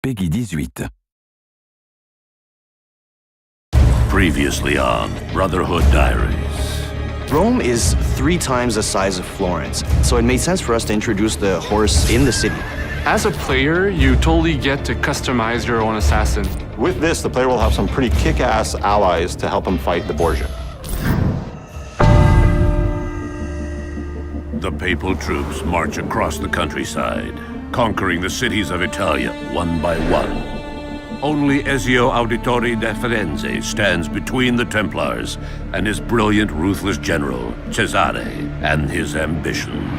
Peggy 18. Previously on Brotherhood Diaries. Rome is 3 times the size of Florence, so it made sense for us to introduce the horse in the city. As a player, you totally get to customize your own assassin. With this, the player will have some pretty kick-ass allies to help him fight the Borgia. The papal troops march across the countryside, conquering the cities of Italia one by one. Only Ezio Auditore da Firenze stands between the Templars and his brilliant, ruthless general, Cesare, and his ambition.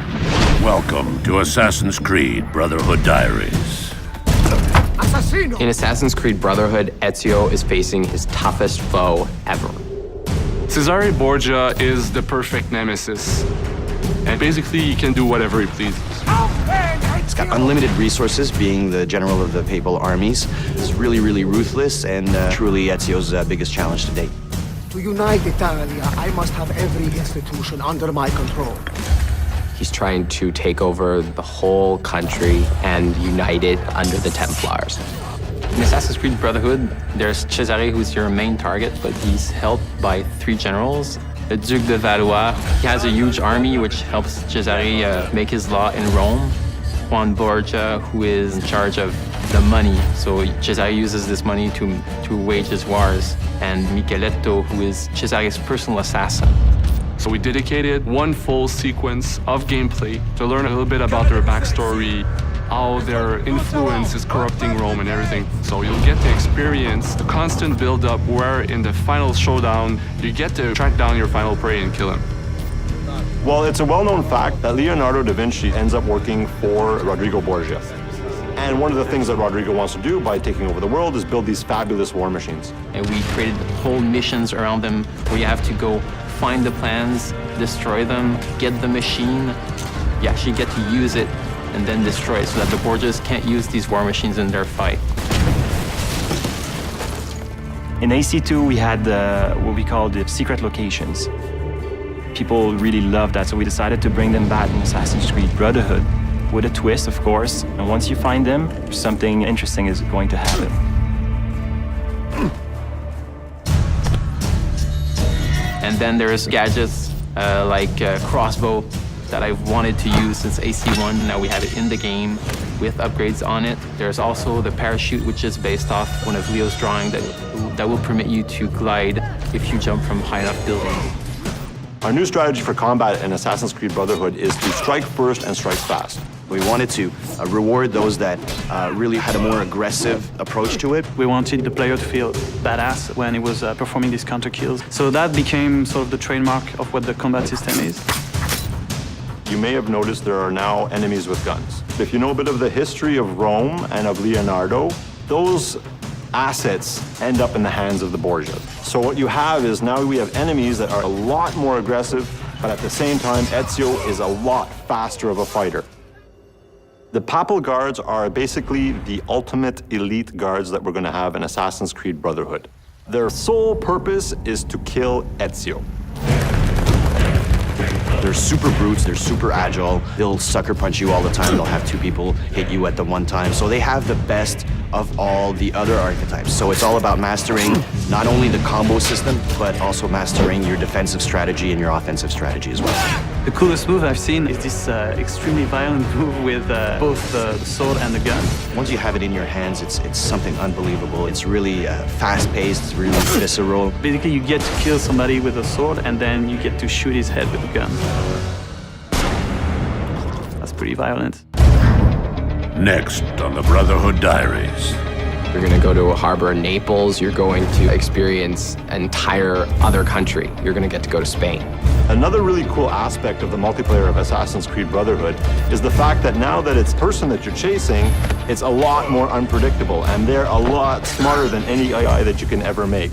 Welcome to Assassin's Creed Brotherhood Diaries. In Assassin's Creed Brotherhood, Ezio is facing his toughest foe ever. Cesare Borgia is the perfect nemesis. And basically, he can do whatever he pleases. He's got unlimited resources, being the general of the papal armies. He's really, really ruthless, and truly Ezio's biggest challenge to date. To unite Italia, I must have every institution under my control. He's trying to take over the whole country and unite it under the Templars. In Assassin's Creed Brotherhood, there's Cesare, who's your main target, but he's helped by 3 generals. The Duke de Valois, he has a huge army which helps Cesare make his law in Rome. Juan Borgia, who is in charge of the money, so Cesare uses this money to wage his wars. And Micheletto, who is Cesare's personal assassin. So we dedicated 1 full sequence of gameplay to learn a little bit about their backstory, how their influence is corrupting Rome and everything. So you'll get to experience the constant build-up where in the final showdown, you get to track down your final prey and kill him. Well, it's a well-known fact that Leonardo da Vinci ends up working for Rodrigo Borgia. And one of the things that Rodrigo wants to do by taking over the world is build these fabulous war machines. And we created whole missions around them where you have to go find the plans, destroy them, get the machine. You actually get to use it and then destroy it so that the Borgias can't use these war machines in their fight. In AC2, we had what we call the secret locations. People really loved that, so we decided to bring them back in Assassin's Creed Brotherhood with a twist, of course. And once you find them, something interesting is going to happen. And then there's gadgets like crossbow that I've wanted to use since AC1. Now we have it in the game with upgrades on it. There's also the parachute, which is based off one of Leo's drawing that will permit you to glide if you jump from high enough buildings. Our new strategy for combat in Assassin's Creed Brotherhood is to strike first and strike fast. We wanted to reward those that really had a more aggressive approach to it. We wanted the player to feel badass when he was performing these counter kills. So that became sort of the trademark of what the combat system is. You may have noticed there are now enemies with guns. If you know a bit of the history of Rome and of Leonardo, those assets end up in the hands of the Borgia. So what you have is now we have enemies that are a lot more aggressive, but at the same time, Ezio is a lot faster of a fighter. The Papal Guards are basically the ultimate elite guards that we're going to have in Assassin's Creed Brotherhood. Their sole purpose is to kill Ezio. They're super brutes, they're super agile. They'll sucker punch you all the time. They'll have 2 people hit you at the one time. So they have the best of all the other archetypes. So it's all about mastering not only the combo system, but also mastering your defensive strategy and your offensive strategy as well. The coolest move I've seen is this extremely violent move with both the sword and the gun. Once you have it in your hands, it's something unbelievable. It's really fast-paced, it's really visceral. Basically, you get to kill somebody with a sword, and then you get to shoot his head with a gun. That's pretty violent. Next on the Brotherhood Diaries. You're going to go to a harbor in Naples. You're going to experience an entire other country. You're going to get to go to Spain. Another really cool aspect of the multiplayer of Assassin's Creed Brotherhood is the fact that now that it's the person that you're chasing, it's a lot more unpredictable, and they're a lot smarter than any AI that you can ever make.